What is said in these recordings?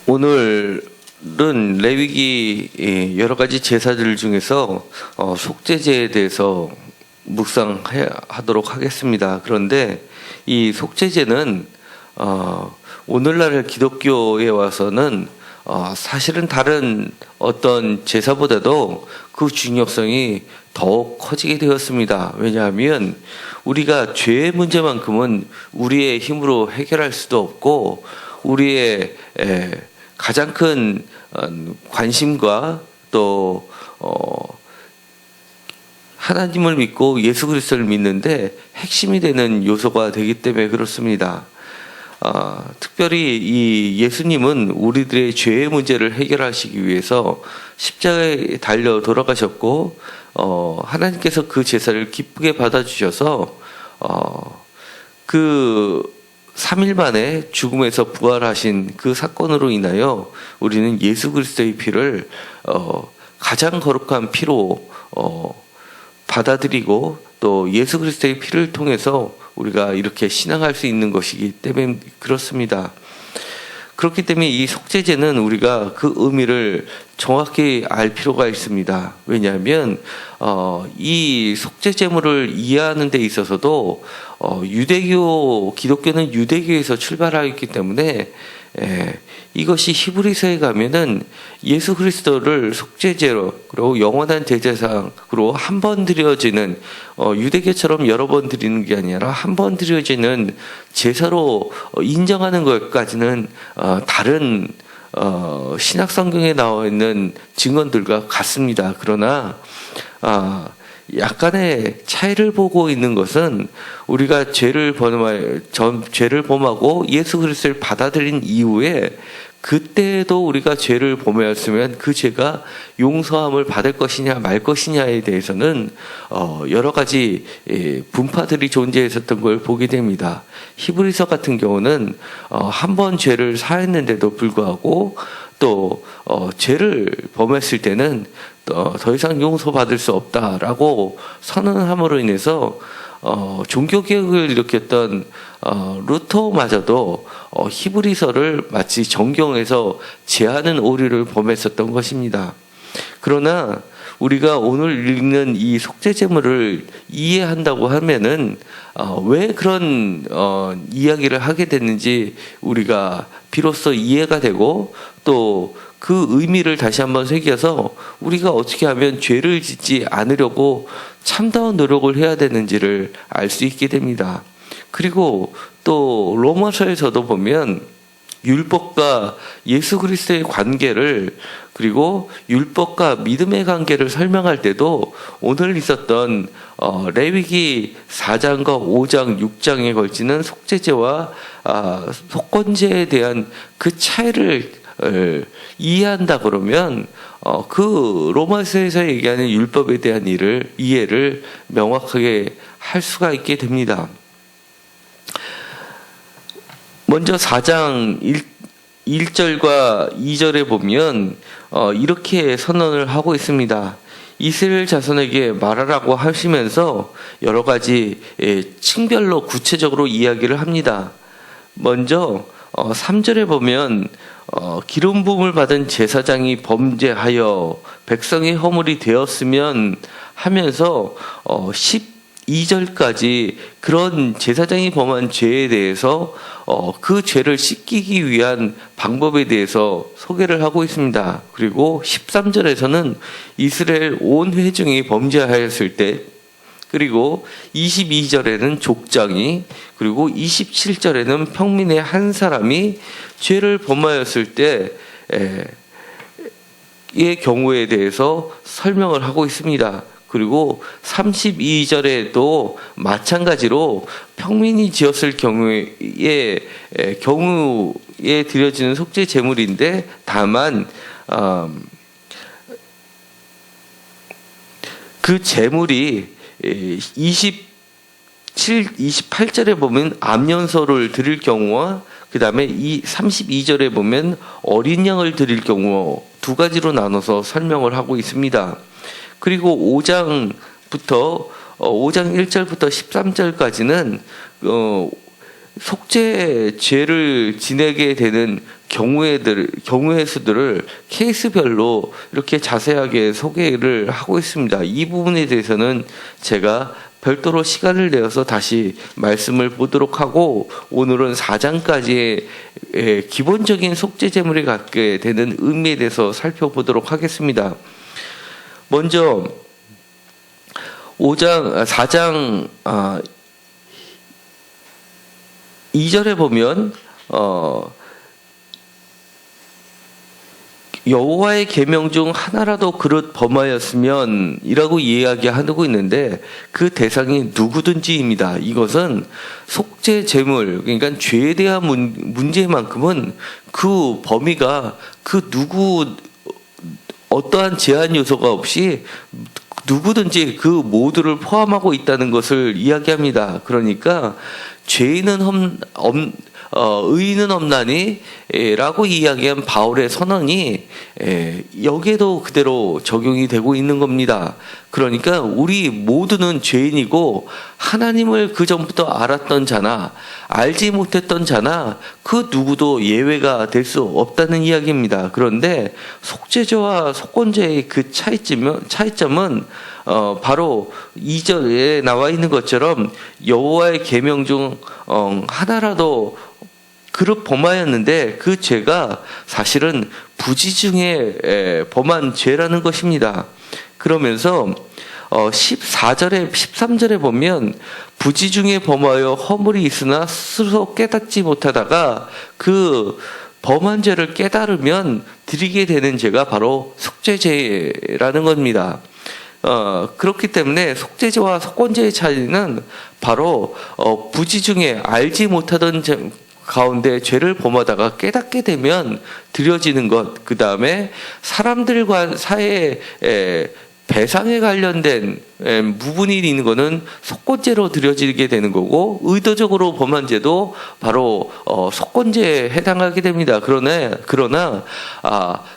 오늘은 레위기 여러 가지 제사들 중에서 속죄제에 대해서 묵상하도록 하겠습니다. 그런데 이 속죄제는 오늘날 기독교에 와서는 사실은 다른 어떤 제사보다도 그 중요성이 더욱 커지게 되었습니다. 왜냐하면 우리가 죄의 문제만큼은 우리의 힘으로 해결할 수도 없고 우리의 가장 큰 관심과 또 하나님을 믿고 예수 그리스도를 믿는데 핵심이 되는 요소가 되기 때문에 그렇습니다. 특별히 이 예수님은 우리들의 죄의 문제를 해결하시기 위해서 십자가에 달려 돌아가셨고 하나님께서 그 제사를 기쁘게 받아주셔서 그 3일 만에 죽음에서 부활하신 그 사건으로 인하여 우리는 예수 그리스도의 피를 가장 거룩한 피로 받아들이고 또 예수 그리스도의 피를 통해서 우리가 이렇게 신앙할 수 있는 것이기 때문에 그렇습니다. 그렇기 때문에 이 속죄제는 우리가 그 의미를 정확히 알 필요가 있습니다. 왜냐하면 이 속죄제물을 이해하는 데 있어서도 기독교는 유대교에서 출발하였기 때문에 이것이 히브리서에 가면은 예수 그리스도를 속죄제로 그리고 영원한 대제사로 한 번 드려지는 유대교처럼 여러 번 드리는 게 아니라 한 번 드려지는 제사로 인정하는 것까지는 다른 신약 성경에 나와 있는 증언들과 같습니다. 그러나 약간의 차이를 보고 있는 것은 우리가 죄를 범하고 예수 그리스도를 받아들인 이후에 그때도 우리가 죄를 범하였으면 그 죄가 용서함을 받을 것이냐 말 것이냐에 대해서는 여러 가지 분파들이 존재했었던 걸 보게 됩니다. 히브리서 같은 경우는 한 번 죄를 사했는데도 불구하고 또 죄를 범했을 때는 더 이상 용서받을 수 없다라고 선언함으로 인해서 종교개혁을 일으켰던 루터마저도 히브리서를 마치 정경에서 제하는 오류를 범했었던 것입니다. 그러나 우리가 오늘 읽는 이 속죄제물을 이해한다고 하면은 왜 그런 이야기를 하게 됐는지 우리가 비로소 이해가 되고 또 그 의미를 다시 한번 새겨서 우리가 어떻게 하면 죄를 짓지 않으려고 참다운 노력을 해야 되는지를 알 수 있게 됩니다. 그리고 또 로마서에서도 보면 율법과 예수 그리스도의 관계를 그리고 율법과 믿음의 관계를 설명할 때도 오늘 있었던 레위기 4장과 5장, 6장에 걸치는 속죄제와 속건제에 대한 그 차이를 이해한다 그러면 그 로마서에서 얘기하는 율법에 대한 이해를 명확하게 할 수가 있게 됩니다. 먼저 4장 1절과 2절에 보면 이렇게 선언을 하고 있습니다. 이스라엘 자손에게 말하라고 하시면서 여러 가지 층별로 구체적으로 이야기를 합니다. 먼저 3절에 보면 기름 부음을 받은 제사장이 범죄하여 백성의 허물이 되었으면 하면서 12절까지 그런 제사장이 범한 죄에 대해서 그 죄를 씻기기 위한 방법에 대해서 소개를 하고 있습니다. 그리고 13절에서는 이스라엘 온 회중이 범죄하였을 때 그리고 22절에는 족장이 그리고 27절에는 평민의 한 사람이 죄를 범하였을 때의 경우에 대해서 설명을 하고 있습니다. 그리고 32절에도 마찬가지로 평민이 지었을 경우에 드려지는 속죄 제물인데 다만 그 제물이 28절에 보면 암연소를 드릴 경우와 그 다음에 32절에 보면 어린 양을 드릴 경우 두 가지로 나눠서 설명을 하고 있습니다. 그리고 5장 1절부터 13절까지는 속죄죄를 지내게 되는 경우의 수들을 케이스별로 이렇게 자세하게 소개를 하고 있습니다. 이 부분에 대해서는 제가 별도로 시간을 내어서 다시 말씀을 보도록 하고, 오늘은 4장까지의 기본적인 속죄 제물이 갖게 되는 의미에 대해서 살펴보도록 하겠습니다. 먼저 4장 2절에 보면 여호와의 계명 중 하나라도 그릇 범하였으면 이라고 이야기하고 있는데, 그 대상이 누구든지입니다. 이것은 속죄 제물, 그러니까 죄에 대한 문제만큼은 그 범위가 어떠한 제한 요소가 없이 누구든지 그 모두를 포함하고 있다는 것을 이야기합니다. 그러니까 의인은 없나니 라고 이야기한 바울의 선언이 여기에도 그대로 적용이 되고 있는 겁니다. 그러니까 우리 모두는 죄인이고, 하나님을 그 전부터 알았던 자나 알지 못했던 자나 그 누구도 예외가 될 수 없다는 이야기입니다. 그런데 속죄죄와 속건죄의 그 차이점은 바로 2절에 나와 있는 것처럼 여호와의 계명 중 하나라도 그릇 범하였는데, 그 죄가 사실은 부지 중에 범한 죄라는 것입니다. 그러면서 13절에 보면 부지 중에 범하여 허물이 있으나 스스로 깨닫지 못하다가 그 범한 죄를 깨달으면 드리게 되는 죄가 바로 속죄죄라는 겁니다. 그렇기 때문에 속죄죄와 속건죄의 차이는 바로 부지 중에 알지 못하던 가운데 죄를 범하다가 깨닫게 되면 드려지는 것, 그 다음에 사람들과 사이에 배상에 관련된 부분이 있는 것은 속건죄로 드려지게 되는 거고, 의도적으로 범한 죄도 바로 속건죄에 해당하게 됩니다. 그러나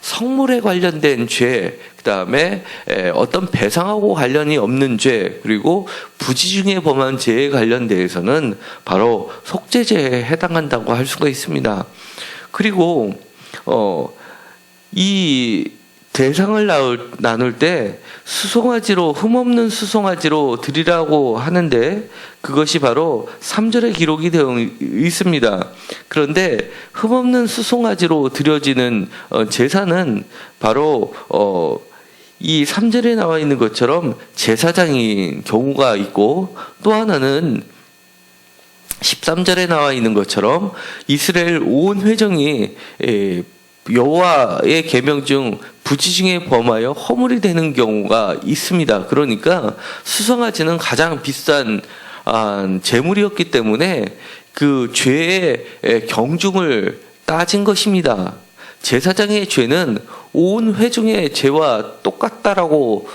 성물에 관련된 죄, 그 다음에 어떤 배상하고 관련이 없는 죄, 그리고 부지 중에 범한 죄에 관련돼서는 바로 속죄죄에 해당한다고 할 수가 있습니다. 그리고 이 대상을 나눌 때 수송아지로, 흠없는 수송아지로 드리라고 하는데, 그것이 바로 3절에 기록이 되어 있습니다. 그런데 흠없는 수송아지로 드려지는 제사는 바로 이 3절에 나와 있는 것처럼 제사장인 경우가 있고, 또 하나는 13절에 나와 있는 것처럼 이스라엘 온 회중이 여호와의 계명 중 부지 중에 범하여 허물이 되는 경우가 있습니다. 그러니까 수송아지는 가장 비싼 제물이었기 때문에 그 죄의 경중을 따진 것입니다. 제사장의 죄는 온 회중의 죄와 똑같다라고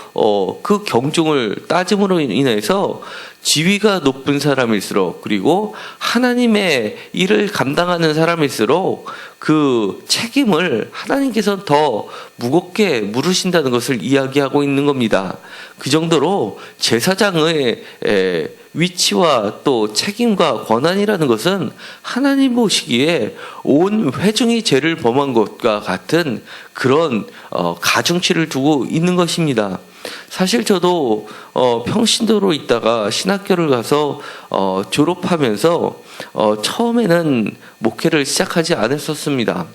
그 경중을 따짐으로 인해서 지위가 높은 사람일수록, 그리고 하나님의 일을 감당하는 사람일수록 그 책임을 하나님께서 더 무겁게 물으신다는 것을 이야기하고 있는 겁니다. 그 정도로 제사장의 위치와 또 책임과 권한이라는 것은 하나님 보시기에 온 회중이 죄를 범한 것과 같은 그런 가중치를 두고 있는 것입니다. 사실 저도 평신도로 있다가 신학교를 가서 졸업하면서 처음에는 목회를 시작하지 않았었습니다.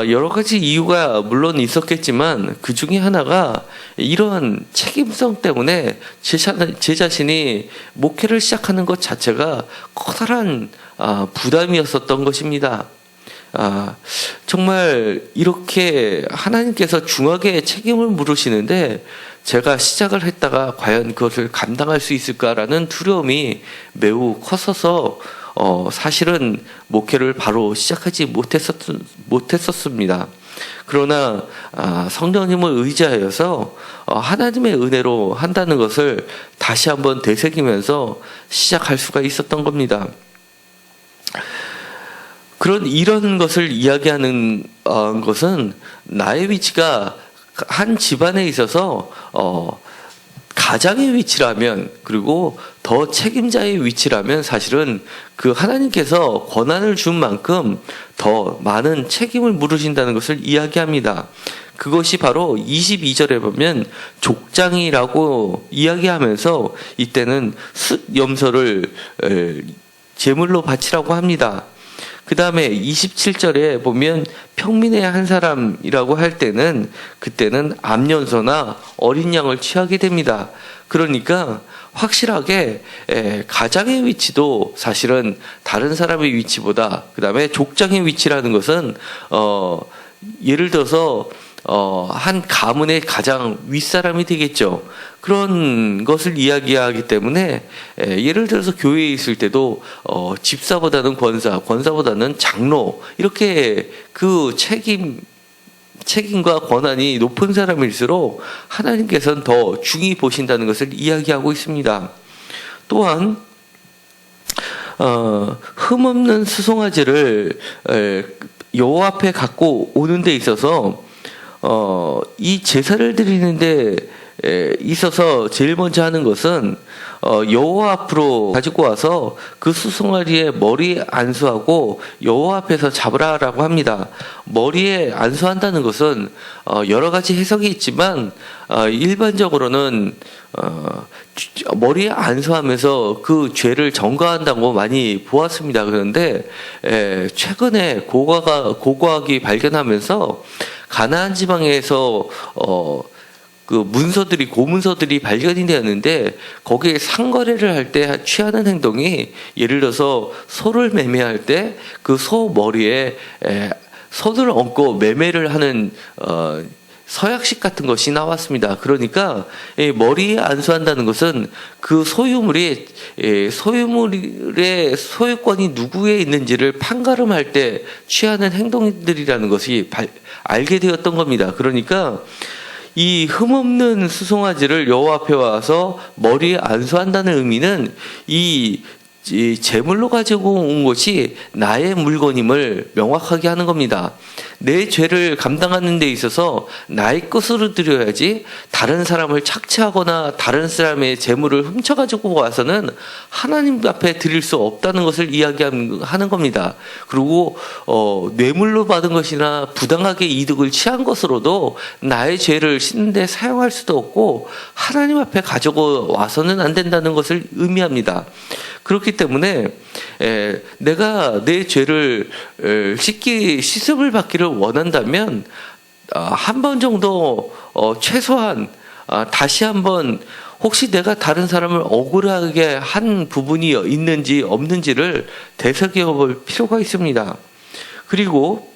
여러 가지 이유가 물론 있었겠지만, 그 중에 하나가 이런 책임성 때문에 제 자신이 목회를 시작하는 것 자체가 커다란 부담이었었던 것입니다. 정말 이렇게 하나님께서 중하게 책임을 물으시는데, 제가 시작을 했다가 과연 그것을 감당할 수 있을까라는 두려움이 매우 컸어서 사실은 목회를 바로 시작하지 못했었습니다. 그러나 성령님을 의지하여서 하나님의 은혜로 한다는 것을 다시 한번 되새기면서 시작할 수가 있었던 겁니다. 이런 것을 이야기하는 것은 나의 위치가 한 집안에 있어서 가장의 위치라면, 그리고 더 책임자의 위치라면 사실은 그 하나님께서 권한을 준 만큼 더 많은 책임을 물으신다는 것을 이야기합니다. 그것이 바로 22절에 보면 족장이라고 이야기하면서 이때는 숫염소를 제물로 바치라고 합니다. 그 다음에 27절에 보면 평민의 한 사람이라고 할 때는 그때는 암연소나 어린 양을 취하게 됩니다. 그러니까 확실하게 가장의 위치도 사실은 다른 사람의 위치보다, 그 다음에 족장의 위치라는 것은 예를 들어서 한 가문의 가장 윗사람이 되겠죠. 그런 것을 이야기하기 때문에 예를 들어서 교회에 있을 때도 집사보다는 권사보다는 장로, 이렇게 그 책임과 권한이 높은 사람일수록 하나님께서는 더 중히 보신다는 것을 이야기하고 있습니다. 또한 흠없는 수송아지를 여호와 앞에 갖고 오는 데 있어서 이 제사를 드리는데 있어서 제일 먼저 하는 것은 여호와 앞으로 가지고 와서 그 수송아지의 머리에 안수하고 여호와 앞에서 잡으라라고 합니다. 머리에 안수한다는 것은 여러 가지 해석이 있지만 일반적으로는 머리에 안수하면서 그 죄를 전가한다고 많이 보았습니다. 그런데 최근에 고고학이 발견하면서 가나안 지방에서 그 고문서들이 발견이 되었는데 거기에 상거래를 할 때 취하는 행동이, 예를 들어서 소를 매매할 때 그 소 머리에 손을 얹고 매매를 하는 서약식 같은 것이 나왔습니다. 그러니까 머리에 안수한다는 것은 그 소유물의 소유권이 누구에 있는지를 판가름할 때 취하는 행동들이라는 것이 알게 되었던 겁니다. 그러니까 이 흠없는 수송아지를 여호와 앞에 와서 머리에 안수한다는 의미는 이 제물로 가지고 온 것이 나의 물건임을 명확하게 하는 겁니다. 내 죄를 감당하는 데 있어서 나의 것으로 드려야지 다른 사람을 착취하거나 다른 사람의 재물을 훔쳐가지고 와서는 하나님 앞에 드릴 수 없다는 것을 이야기하는 겁니다. 그리고 뇌물로 받은 것이나 부당하게 이득을 취한 것으로도 나의 죄를 씻는 데 사용할 수도 없고 하나님 앞에 가지고 와서는 안 된다는 것을 의미합니다. 그렇기 때문에 내가 내 죄를 씻음을 받기를 원한다면 한 번 정도 최소한 다시 한번 혹시 내가 다른 사람을 억울하게 한 부분이 있는지 없는지를 되새겨 볼 필요가 있습니다. 그리고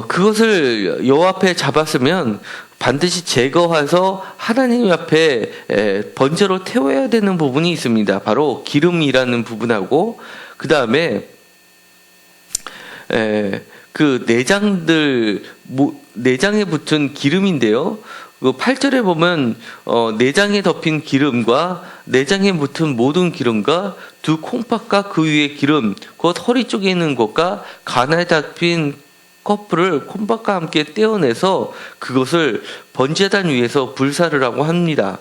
그것을 여호와 앞에 잡았으면 반드시 제거해서 하나님 앞에 번제로 태워야 되는 부분이 있습니다. 바로 기름이라는 부분하고, 그 다음에 그 내장에 붙은 기름인데요. 그 8절에 보면 내장에 덮인 기름과 내장에 붙은 모든 기름과 두 콩팥과 그 위에 기름, 곧 허리 쪽에 있는 것과 가나에 덮인 커플을 콩팥과 함께 떼어내서 그것을 번제단 위에서 불사르라고 합니다.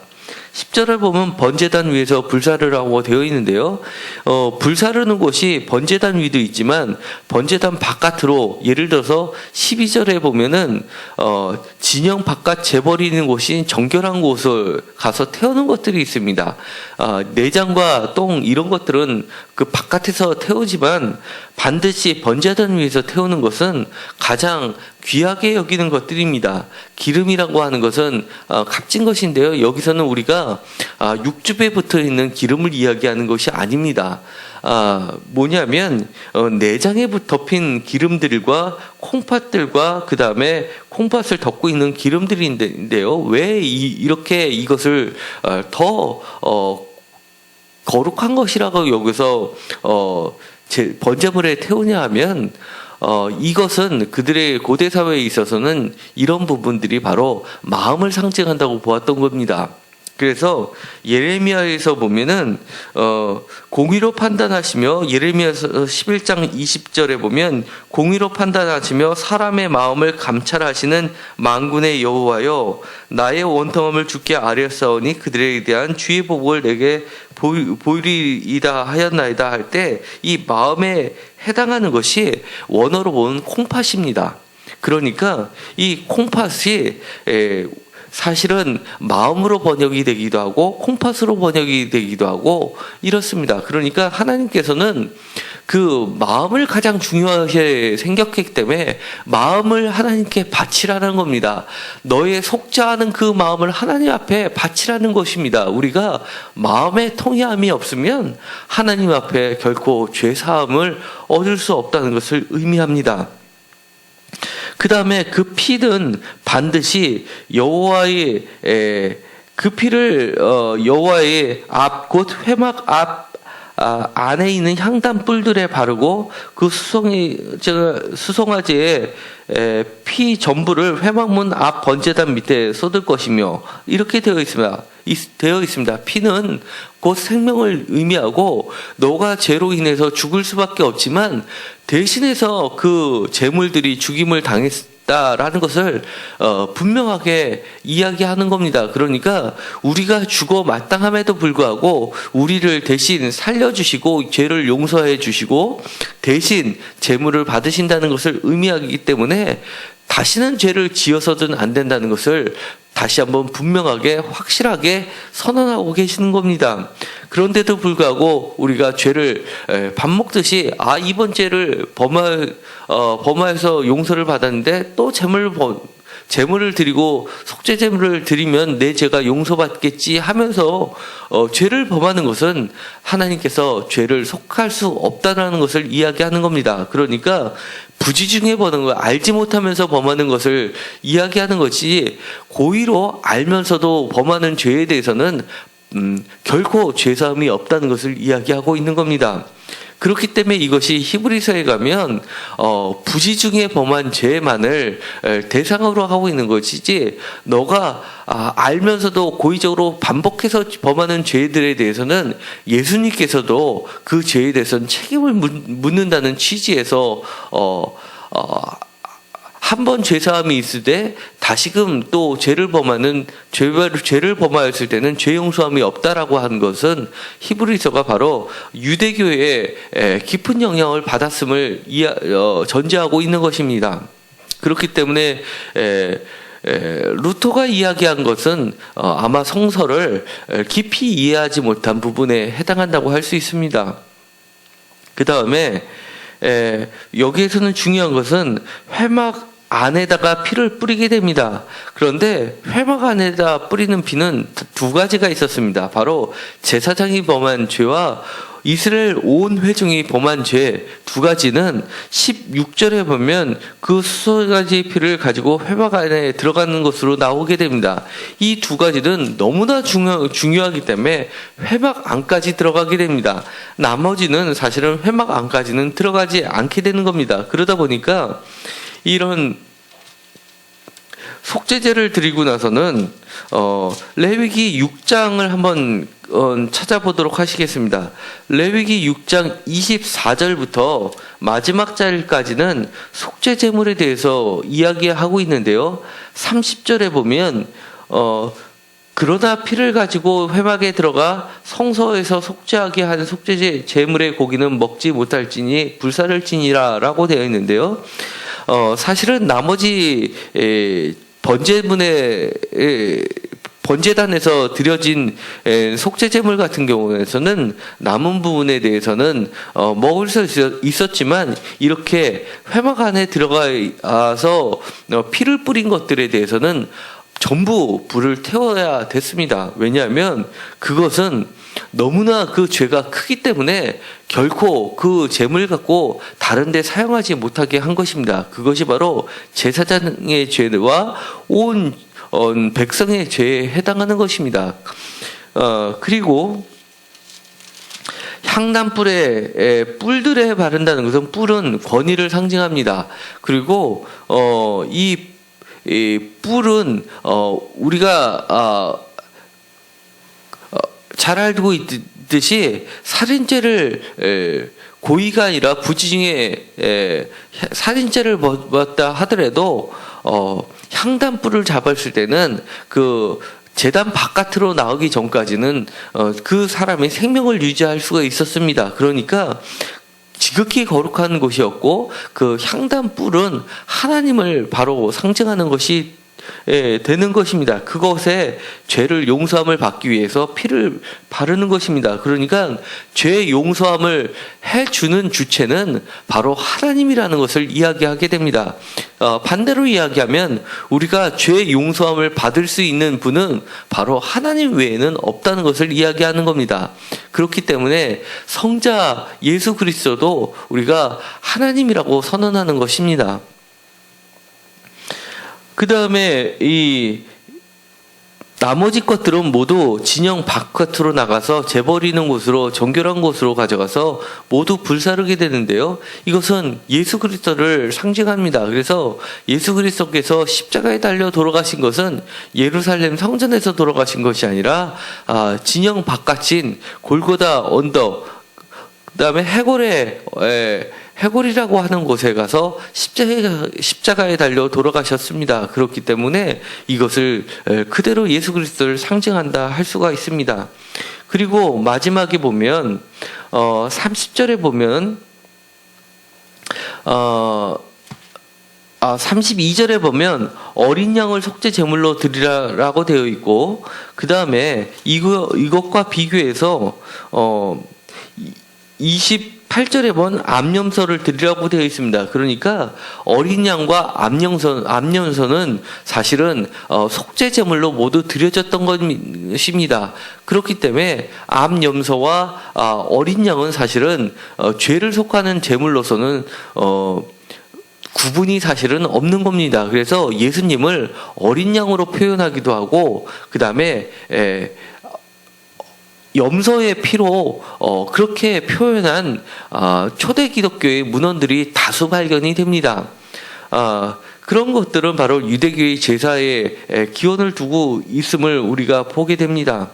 10절을 보면 번제단 위에서 불사르라고 되어 있는데요. 불사르는 곳이 번제단 위도 있지만 번제단 바깥으로, 예를 들어서 12절에 보면은 진영 바깥 재버리는 곳이 정결한 곳을 가서 태우는 것들이 있습니다. 내장과 똥 이런 것들은 그 바깥에서 태우지만 반드시 번제단 위에서 태우는 것은 가장 귀하게 여기는 것들입니다. 기름이라고 하는 것은 값진 것인데요. 여기서는 우리가 육즙에 붙어 있는 기름을 이야기하는 것이 아닙니다. 뭐냐면 내장에 덮인 기름들과 콩팥들과 그 다음에 콩팥을 덮고 있는 기름들인데요. 왜 이렇게 이것을 더 거룩한 것이라고 여기서 번제물에 태우냐 하면 이것은 그들의 고대 사회에 있어서는 이런 부분들이 바로 마음을 상징한다고 보았던 겁니다. 그래서 예레미야에서 보면은 공의로 판단하시며, 예레미야서 11장 20절에 보면 공의로 판단하시며 사람의 마음을 감찰하시는 만군의 여호와여, 나의 원통함을 주께 아뢰었사오니 그들에 대한 주의 보복을 내게 보이리이다 하였나이다 할 때, 이 마음에 해당하는 것이 원어로 보면 콩팥입니다. 그러니까 이 콩팥이 사실은 마음으로 번역이 되기도 하고 콩팥으로 번역이 되기도 하고 이렇습니다. 그러니까 하나님께서는 그 마음을 가장 중요하게 생각했기 때문에 마음을 하나님께 바치라는 겁니다. 너의 속죄하는 그 마음을 하나님 앞에 바치라는 것입니다. 우리가 마음에 통회함이 없으면 하나님 앞에 결코 죄사함을 얻을 수 없다는 것을 의미합니다. 그 다음에 그 피는 반드시 여호와의 그 피를 여호와의 앞 곧 회막 앞 안에 있는 향단 뿔들에 바르고 그 수송아지의 피 전부를 회막문 앞 번제단 밑에 쏟을 것이며, 이렇게 되어 있습니다. 피는 곧 생명을 의미하고 너가 죄로 인해서 죽을 수밖에 없지만 대신해서 그 제물들이 죽임을 당했다라는 것을 분명하게 이야기하는 겁니다. 그러니까 우리가 죽어 마땅함에도 불구하고 우리를 대신 살려주시고 죄를 용서해 주시고 대신 제물을 받으신다는 것을 의미하기 때문에 다시는 죄를 지어서는 안 된다는 것을 다시 한번 분명하게 확실하게 선언하고 계시는 겁니다. 그런데도 불구하고 우리가 죄를 밥 먹듯이 이번 죄를 범하여서 용서를 받았는데 또 제물을 드리고 속죄 제물을 드리면 내 죄가 용서받겠지 하면서 죄를 범하는 것은 하나님께서 죄를 속할 수 없다는 것을 이야기하는 겁니다. 그러니까 부지중에 범하는 거, 알지 못하면서 범하는 것을 이야기하는 것이, 고의로 알면서도 범하는 죄에 대해서는 결코 죄사함이 없다는 것을 이야기하고 있는 겁니다. 그렇기 때문에 이것이 히브리서에 가면 부지중에 범한 죄만을 대상으로 하고 있는 것이지, 너가 알면서도 고의적으로 반복해서 범하는 죄들에 대해서는 예수님께서도 그 죄에 대해서는 책임을 묻는다는 취지에서 한 번 죄사함이 있으되 다시금 또 죄를 범하였을 때는 죄 용서함이 없다라고 한 것은 히브리서가 바로 유대교의 깊은 영향을 받았음을 전제하고 있는 것입니다. 그렇기 때문에 루터가 이야기한 것은 아마 성서를 깊이 이해하지 못한 부분에 해당한다고 할 수 있습니다. 그 다음에 여기에서는 중요한 것은 회막 안에다가 피를 뿌리게 됩니다. 그런데 회막 안에다 뿌리는 피는 두 가지가 있었습니다. 바로 제사장이 범한 죄와 이스라엘 온 회중이 범한 죄 두 가지는 16절에 보면 그 수송아지 피를 가지고 회막 안에 들어가는 것으로 나오게 됩니다. 이 두 가지는 너무나 중요하기 때문에 회막 안까지 들어가게 됩니다. 나머지는 사실은 회막 안까지는 들어가지 않게 되는 겁니다. 그러다 보니까 이런 속죄제를 드리고 나서는 레위기 6장을 한번 찾아보도록 하시겠습니다. 레위기 6장 24절부터 마지막 절까지는 속죄제물에 대해서 이야기하고 있는데요. 30절에 보면 그러나 피를 가지고 회막에 들어가 성소에서 속죄하게 하는 속죄제 제물의 고기는 먹지 못할지니 불사를지니라 라고 되어 있는데요. 사실은 나머지 번제단에서 드려진 속죄제물 같은 경우에서는 남은 부분에 대해서는 먹을 수 있었지만 이렇게 회막 안에 들어가서 피를 뿌린 것들에 대해서는 전부 불을 태워야 됐습니다. 왜냐하면 그것은 너무나 그 죄가 크기 때문에 결코 그 재물 갖고 다른 데 사용하지 못하게 한 것입니다. 그것이 바로 제사장의 죄와 온 백성의 죄에 해당하는 것입니다. 그리고 향단불에 뿔들에 바른다는 것은 뿔은 권위를 상징합니다. 그리고 이 뿔은 우리가 잘 알고 있듯이 살인죄를 고의가 아니라 부지중에 살인죄를 먹었다 하더라도 향단불을 잡았을 때는 그 제단 바깥으로 나오기 전까지는 그 사람의 생명을 유지할 수가 있었습니다. 그러니까 지극히 거룩한 곳이었고 그 향단불은 하나님을 바로 상징하는 것이 되는 것입니다. 그것에 죄를 용서함을 받기 위해서 피를 바르는 것입니다. 그러니까 죄 용서함을 해주는 주체는 바로 하나님이라는 것을 이야기하게 됩니다. 반대로 이야기하면 우리가 죄 용서함을 받을 수 있는 분은 바로 하나님 외에는 없다는 것을 이야기하는 겁니다. 그렇기 때문에 성자 예수 그리스도도 우리가 하나님이라고 선언하는 것입니다. 그 다음에 이 나머지 것들은 모두 진영 바깥으로 나가서 재버리는 곳으로 정결한 곳으로 가져가서 모두 불사르게 되는데요. 이것은 예수 그리스도를 상징합니다. 그래서 예수 그리스도께서 십자가에 달려 돌아가신 것은 예루살렘 성전에서 돌아가신 것이 아니라 진영 바깥인 골고다 언덕, 그 다음에 해골이라고 하는 곳에 가서 십자가에 달려 돌아가셨습니다. 그렇기 때문에 이것을 그대로 예수 그리스도를 상징한다 할 수가 있습니다. 그리고 마지막에 보면 30절에 보면 32절에 보면 어린 양을 속죄 제물로 드리라라고 되어 있고, 그 다음에 이것과 비교해서 28절에 보면 암염소를 드리라고 되어 있습니다. 그러니까 어린 양과 암염소는 사실은 속죄 제물로 모두 드려졌던 것입니다. 그렇기 때문에 암염소와 어린 양은 사실은 죄를 속하는 제물로서는 구분이 사실은 없는 겁니다. 그래서 예수님을 어린 양으로 표현하기도 하고, 그 다음에 염소의 피로 그렇게 표현한 초대 기독교의 문헌들이 다수 발견이 됩니다. 그런 것들은 바로 유대교의 제사에 기원을 두고 있음을 우리가 보게 됩니다.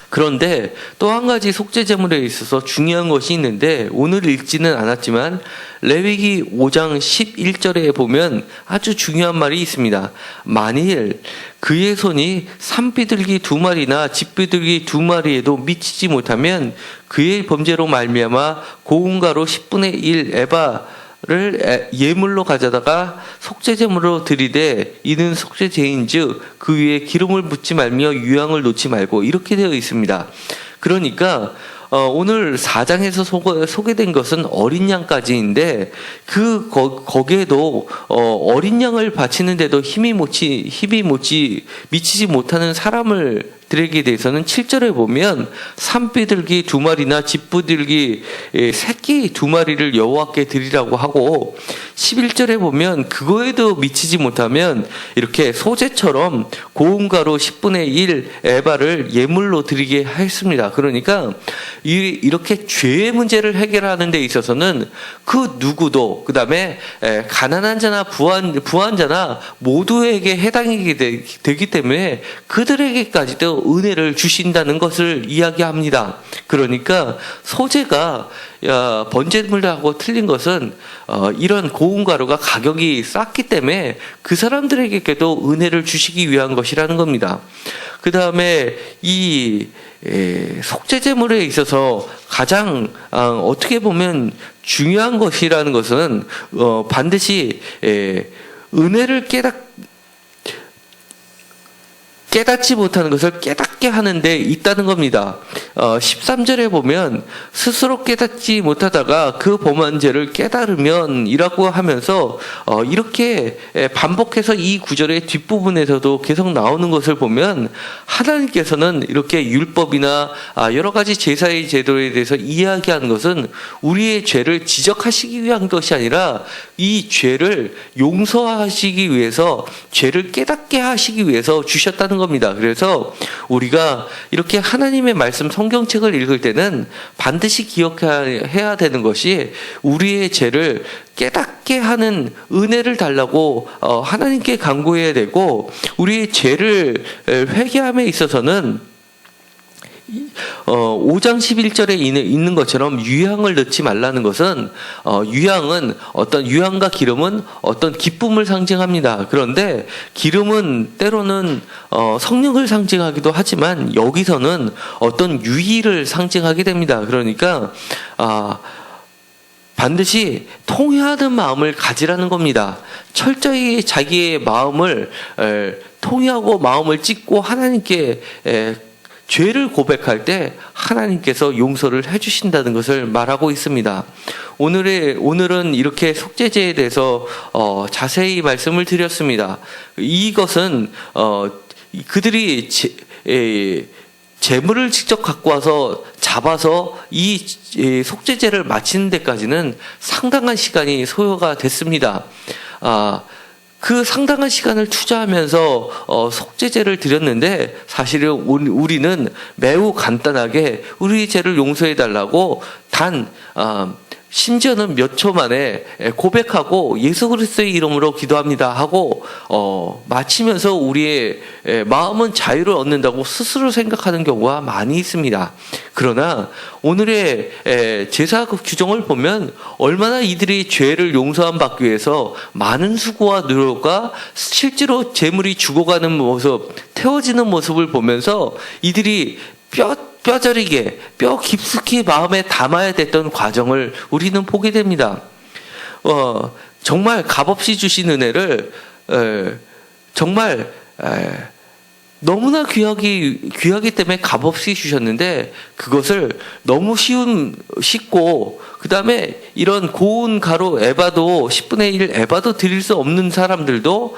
그런데 또 한 가지 속죄 제물에 있어서 중요한 것이 있는데 오늘 읽지는 않았지만 레위기 5장 11절에 보면 아주 중요한 말이 있습니다. 만일 그의 손이 산비둘기 2마리나 집비둘기 2마리에도 미치지 못하면 그의 범죄로 말미암아 고운가루 10분의 1 에바를 예물로 가져다가 속죄제물로 드리되 이는 속죄제인즉 그 위에 기름을 붓지 말며 유향을 놓지 말고, 이렇게 되어 있습니다. 그러니까 오늘 4장에서 소개된 것은 어린 양까지인데 거기에도 어린 양을 바치는데도 힘이 미치지 못하는 사람들에게 대해서는 7절에 보면 산비둘기 2마리나 집비둘기 새끼 2마리를 여호와께 드리라고 하고, 11절에 보면 그거에도 미치지 못하면 이렇게 소제처럼 고운가루 10분의 1 에바를 예물로 드리게 했습니다. 그러니까 이렇게 죄의 문제를 해결하는 데 있어서는 그 누구도, 그 다음에 가난한 자나 부한 자나 모두에게 해당이 되기 때문에 그들에게까지도 은혜를 주신다는 것을 이야기합니다. 그러니까 소제가 번제물하고 틀린 것은 이런 고운 가루가 가격이 쌌기 때문에 그 사람들에게도 은혜를 주시기 위한 것이라는 겁니다. 그 다음에 이 속죄제물에 있어서 가장 어떻게 보면 중요한 것이라는 것은 반드시 은혜를 깨닫지 못하는 것을 깨닫게 하는 데 있다는 겁니다. 13절에 보면 스스로 깨닫지 못하다가 그 범한 죄를 깨달으면 이라고 하면서 이렇게 반복해서 이 구절의 뒷부분에서도 계속 나오는 것을 보면 하나님께서는 이렇게 율법이나 여러 가지 제사의 제도에 대해서 이야기하는 것은 우리의 죄를 지적하시기 위한 것이 아니라 이 죄를 용서하시기 위해서, 죄를 깨닫게 하시기 위해서 주셨다는 겁니다. 그래서 우리가 이렇게 하나님의 말씀 성경책을 읽을 때는 반드시 기억해야 되는 것이 우리의 죄를 깨닫게 하는 은혜를 달라고 하나님께 간구해야 되고, 우리의 죄를 회개함에 있어서는 5장 11절에 있는 것처럼 유향을 넣지 말라는 것은 유향과 기름은 어떤 기쁨을 상징합니다. 그런데 기름은 때로는 성령을 상징하기도 하지만 여기서는 어떤 유의를 상징하게 됩니다. 그러니까 반드시 통회하는 마음을 가지라는 겁니다. 철저히 자기의 마음을 통회하고 마음을 찢고 하나님께 죄를 고백할 때 하나님께서 용서를 해주신다는 것을 말하고 있습니다. 오늘은 이렇게 속죄제에 대해서 자세히 말씀을 드렸습니다. 이것은 그들이 재물을 직접 갖고 와서 잡아서 이 속죄제를 마치는 데까지는 상당한 시간이 소요가 됐습니다. 그 상당한 시간을 투자하면서 속죄제를 드렸는데 사실은 우리는 매우 간단하게 우리 죄를 용서해 달라고 심지어는 몇 초 만에 고백하고 예수 그리스도의 이름으로 기도합니다 하고 마치면서 우리의 마음은 자유를 얻는다고 스스로 생각하는 경우가 많이 있습니다. 그러나 오늘의 제사 규정을 보면 얼마나 이들이 죄를 용서함 받기 위해서 많은 수고와 노력과 실제로 재물이 죽어가는 모습, 태워지는 모습을 보면서 이들이 뼈저리게 뼈 깊숙이 마음에 담아야 됐던 과정을 우리는 보게 됩니다. 정말 값없이 주신 은혜를 정말 너무나 귀하기 때문에 값없이 주셨는데 그것을 너무 쉽고 그 다음에 이런 고운 가루 에바도 10분의 1 에바도 드릴 수 없는 사람들도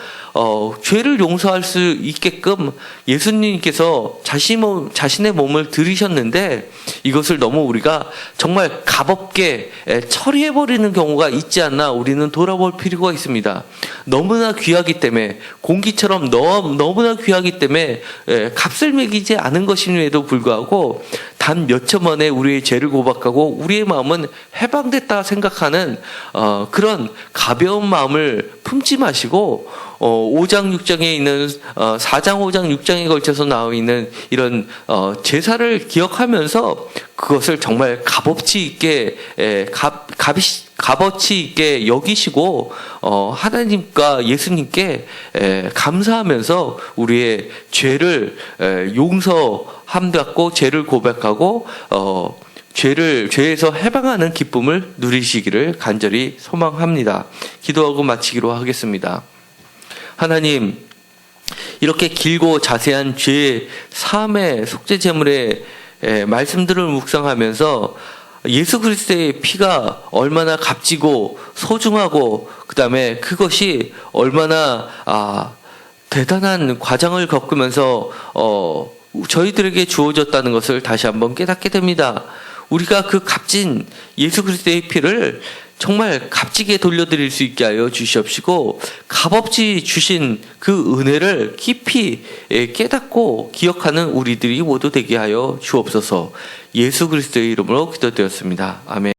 죄를 용서할 수 있게끔 예수님께서 자신의 몸을 들이셨는데 이것을 너무 우리가 정말 값없게 처리해버리는 경우가 있지 않나 우리는 돌아볼 필요가 있습니다. 너무나 귀하기 때문에 공기처럼 너무나 귀하기 때문에 값을 매기지 않은 것임에도 불구하고 단 몇 초 만에 우리의 죄를 고백하고 우리의 마음은 해방됐다 생각하는 그런 가벼운 마음을 품지 마시고 5장 6장에 있는 4장 5장 6장에 걸쳐서 나와 있는 이런 제사를 기억하면서 그것을 정말 값어치 있게 여기시고 하나님과 예수님께 감사하면서 우리의 죄를 용서함 받고 죄를 고백하고 죄에서 해방하는 기쁨을 누리시기를 간절히 소망합니다. 기도하고 마치기로 하겠습니다. 하나님, 이렇게 길고 자세한 죄 사함의 속죄 제물의 말씀들을 묵상하면서 예수 그리스도의 피가 얼마나 값지고 소중하고 그 다음에 그것이 얼마나 대단한 과정을 겪으면서 저희들에게 주어졌다는 것을 다시 한번 깨닫게 됩니다. 우리가 그 값진 예수 그리스도의 피를 정말 값지게 돌려드릴 수 있게 하여 주시옵시고 값없이 주신 그 은혜를 깊이 깨닫고 기억하는 우리들이 모두 되게 하여 주옵소서. 예수 그리스도의 이름으로 기도드렸습니다. 아멘.